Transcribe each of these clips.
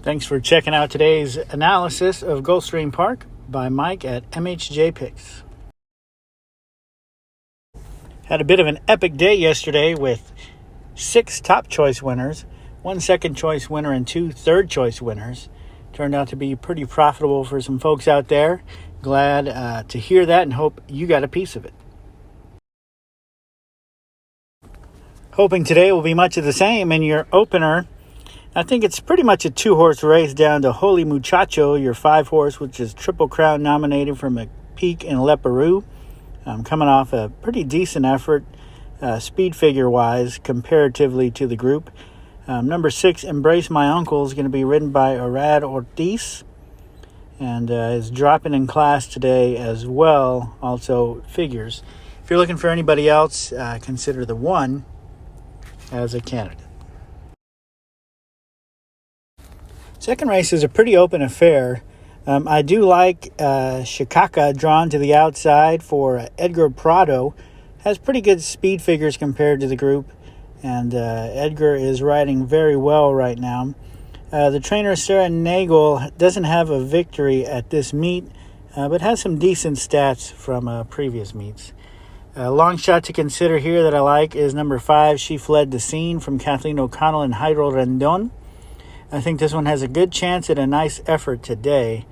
Thanks for checking out today's analysis of Gulfstream Park by Mike at MHJ Picks. Had a bit of an epic day yesterday with 6 top choice winners, 1 second choice winner, and 2 third choice winners. Turned out to be pretty profitable for some folks out there. Glad to hear that and hope you got a piece of it. Hoping today will be much of the same in your opener. I think it's pretty much a 2-horse race down to Holy Muchacho, your 5-horse, which is Triple Crown nominated for McPeak and Leparoo. Coming off a pretty decent effort, speed figure-wise, comparatively to the group. Number 6, Embrace My Uncle, is going to be ridden by Arad Ortiz, and is dropping in class today as well, also figures. If you're looking for anybody else, consider the 1 as a candidate. Second race is a pretty open affair. I do like Shikaka drawn to the outside for Edgar Prado. Has pretty good speed figures compared to the group, and Edgar is riding very well right now. The trainer Sarah Nagel doesn't have a victory at this meet, but has some decent stats from previous meets. A long shot to consider here that I like is number 5, She Fled the Scene, from Kathleen O'Connell and Jairo Rendon. I think this one has a good chance at a nice effort today.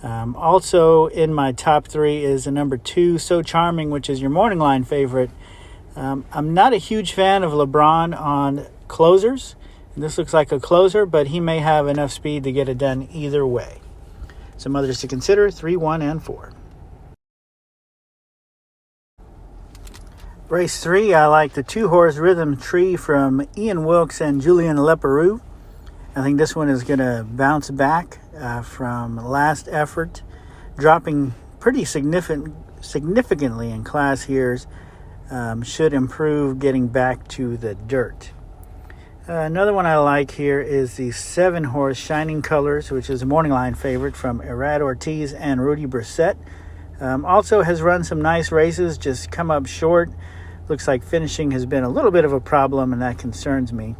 Also in my top 3 is the number 2, So Charming, which is your morning line favorite. I'm not a huge fan of LeBron on closers. This looks like a closer, but he may have enough speed to get it done either way. Some others to consider, 3, 1, and 4. Race 3, I like the 2-horse Rhythm Tree from Ian Wilkes and Julian Leparoo. I think this one is going to bounce back from last effort, dropping pretty significantly in class here. Should improve getting back to the dirt. Another one I like here is the 7-horse Shining Colors, which is a morning line favorite from Arad Ortiz and Rudy Brissett. Also has run some nice races, just come up short. Looks like finishing has been a little bit of a problem, and that concerns me.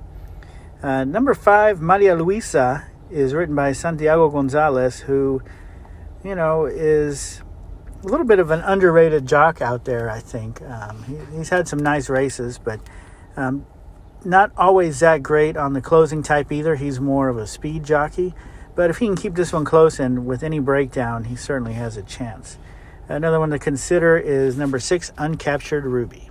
Number 5, Maria Luisa, is written by Santiago Gonzalez, who, is a little bit of an underrated jock out there, I think. He's had some nice races, but not always that great on the closing type either. He's more of a speed jockey. But if he can keep this one close and with any breakdown, he certainly has a chance. Another one to consider is number 6, Uncaptured Ruby.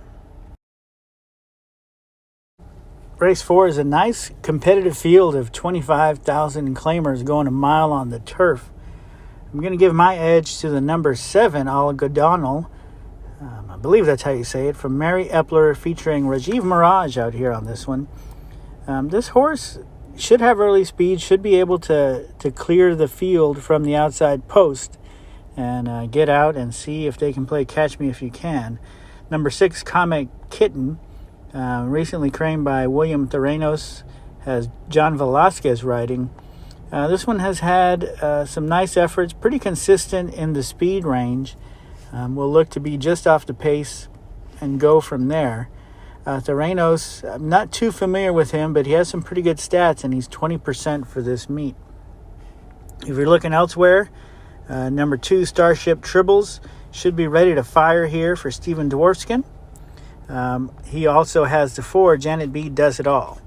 Race 4 is a nice competitive field of 25,000 claimers going a mile on the turf. I'm going to give my edge to the number 7, Algodonal. I believe that's how you say it, from Mary Epler, featuring Rajiv Mirage out here on this one. This horse should have early speed, should be able to clear the field from the outside post and get out and see if they can play Catch Me If You Can. Number 6, Comet Kitten, recently claimed by William Theranos, has John Velasquez riding. This one has had some nice efforts, pretty consistent in the speed range. Will look to be just off the pace and go from there. Theranos, I'm not too familiar with him, but he has some pretty good stats, and he's 20% for this meet. If you're looking elsewhere, number 2, Starship Tribbles, should be ready to fire here for Stephen Dworskin. He also has the 4, Janet B. Does It All.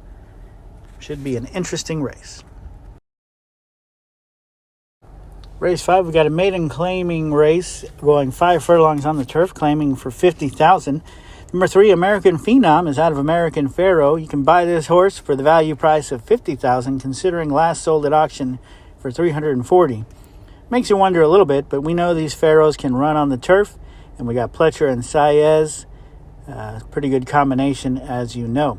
Should be an interesting race. Race 5, we got a maiden claiming race going 5 furlongs on the turf, claiming for $50,000. Number 3, American Phenom, is out of American Pharaoh. You can buy this horse for the value price of $50,000, considering last sold at auction for $340,000. Makes you wonder a little bit, but we know these Pharaohs can run on the turf, and we got Pletcher and Saez. Pretty good combination, as you know.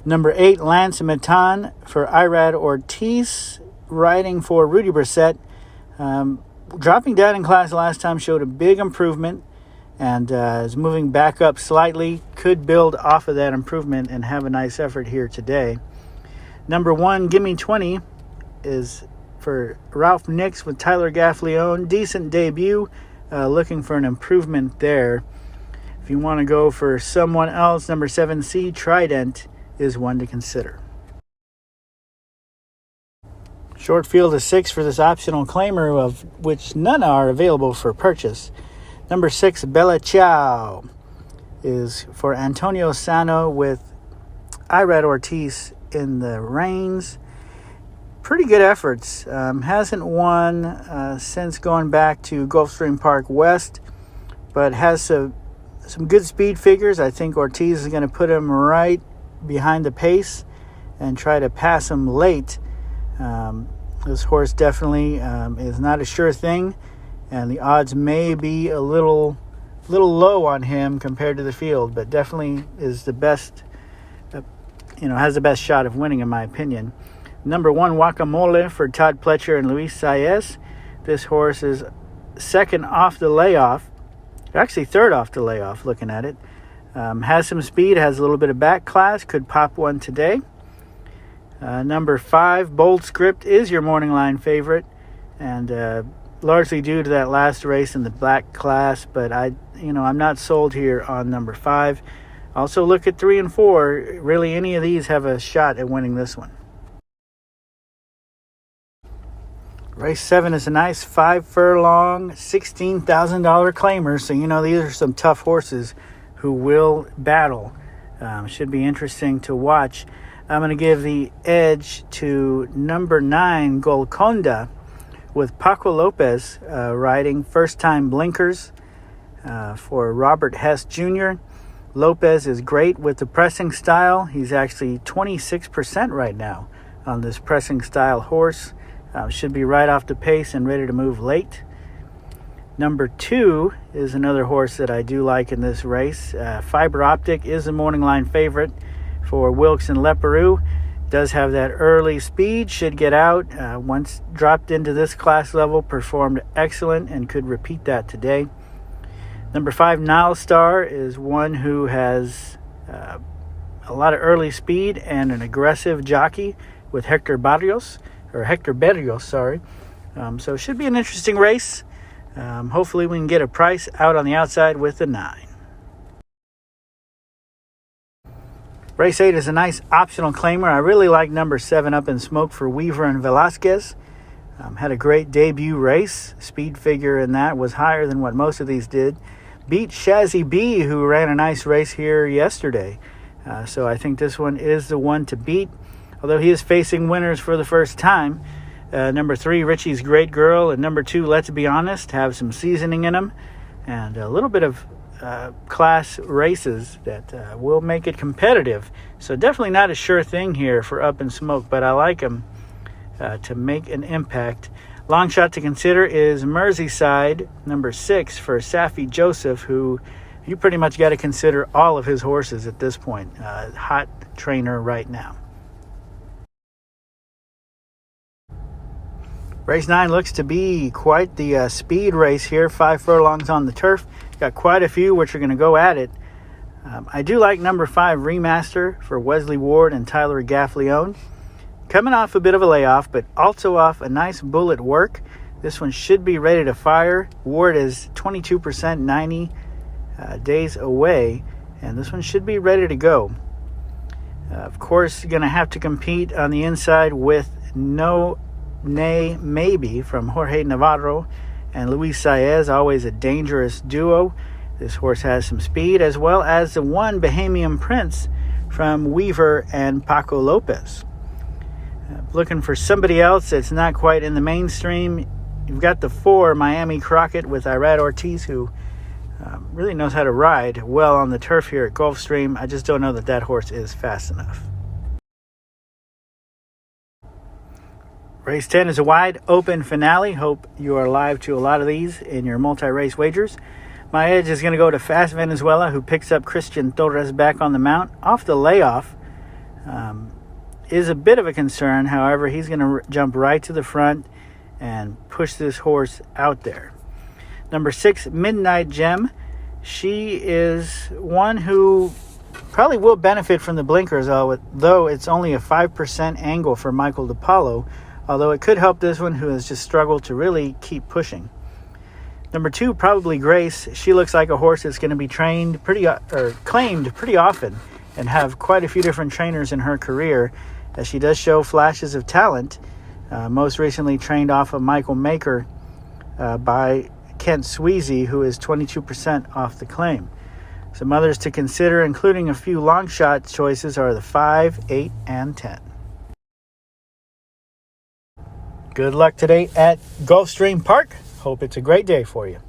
Number 8, Lance Matan for Irad Ortiz, riding for Rudy Brissett. Dropping down in class last time showed a big improvement, and is moving back up slightly. Could build off of that improvement and have a nice effort here today. Number 1, Gimme 20, is for Ralph Nix with Tyler Gaffleone. Decent debut. Looking for an improvement there. If you want to go for someone else, number 7, C Trident, is one to consider. Short field of 6 for this optional claimer, of which none are available for purchase. Number 6, Bella Ciao, is for Antonio Sano with Irad Ortiz in the reins. Pretty good efforts. Hasn't won since going back to Gulfstream Park West, but has some good speed figures. I think Ortiz is going to put him right behind the pace and try to pass him late. This horse definitely is not a sure thing, and the odds may be a little low on him compared to the field, but definitely is the best, has the best shot of winning in my opinion. Number 1, Guacamole for Todd Pletcher and Luis Saez. This horse is second off the layoff, actually third off the layoff looking at it. Has some speed, has a little bit of back class, could pop one today. Number 5, Bold Script, is your morning line favorite, and largely due to that last race in the black class, but I'm not sold here on number 5. Also look at 3 and 4. Really, any of these have a shot at winning this one. Race 7 is a nice 5 furlong, $16,000 claimer, so these are some tough horses who will battle. Should be interesting to watch. I'm going to give the edge to number 9, Golconda, with Paco Lopez riding, first-time blinkers for Robert Hess Jr. Lopez is great with the pressing style. He's actually 26% right now on this pressing style horse. Should be right off the pace and ready to move late. Number 2 is another horse that I do like in this race. Fiber Optic is the morning line favorite for Wilkes and Leparoux. Does have that early speed, should get out. Once dropped into this class level, performed excellent and could repeat that today. Number 5, Nile Star, is one who has a lot of early speed and an aggressive jockey with Hector Berrios. So it should be an interesting race. Hopefully we can get a price out on the outside with the 9. Race 8 is a nice optional claimer. I really like number 7, Up in Smoke for Weaver and Velasquez. Had a great debut race. Speed figure in that was higher than what most of these did. Beat Shazzy B, who ran a nice race here yesterday. So I think this one is the one to beat, although he is facing winners for the first time. Number 3, Richie's Great Girl, and number 2, Let's Be Honest, have some seasoning in them, and a little bit of class races that will make it competitive. So definitely not a sure thing here for Up in Smoke, but I like him to make an impact. Long shot to consider is Merseyside, number 6 for Safi Joseph, who you pretty much got to consider all of his horses at this point. Hot trainer right now. Race 9 looks to be quite the speed race here. 5 furlongs on the turf. Got quite a few which are going to go at it. I do like number 5, Remaster, for Wesley Ward and Tyler Gaffleone. Coming off a bit of a layoff, but also off a nice bullet work. This one should be ready to fire. Ward is 22%, 90 days away, and this one should be ready to go. Of course, you're going to have to compete on the inside with No Nay Maybe from Jorge Navarro and Luis Saez, always a dangerous duo. This horse has some speed, as well as the 1 Bahamian Prince from Weaver and Paco Lopez. Looking for somebody else that's not quite in the mainstream, you've got the 4 Miami Crockett with Irad Ortiz, who really knows how to ride well on the turf here at Gulfstream. I just don't know that horse is fast enough. Race 10 is a wide open finale. Hope you are live to a lot of these in your multi-race wagers. My edge is going to go to Fast Venezuela, who picks up Christian Torres back on the mount. Off the layoff is a bit of a concern. However, he's going to jump right to the front and push this horse out there. Number 6, Midnight Gem. She is one who probably will benefit from the blinkers, though it's only a 5% angle for Michael DePaulo, although it could help this one who has just struggled to really keep pushing. Number 2, probably Grace. She looks like a horse that's going to be claimed pretty often and have quite a few different trainers in her career, as she does show flashes of talent. Most recently trained off of Michael Maker by Kent Sweezy, who is 22% off the claim. Some others to consider, including a few long shot choices, are the 5, 8, and 10. Good luck today at Gulfstream Park. Hope it's a great day for you.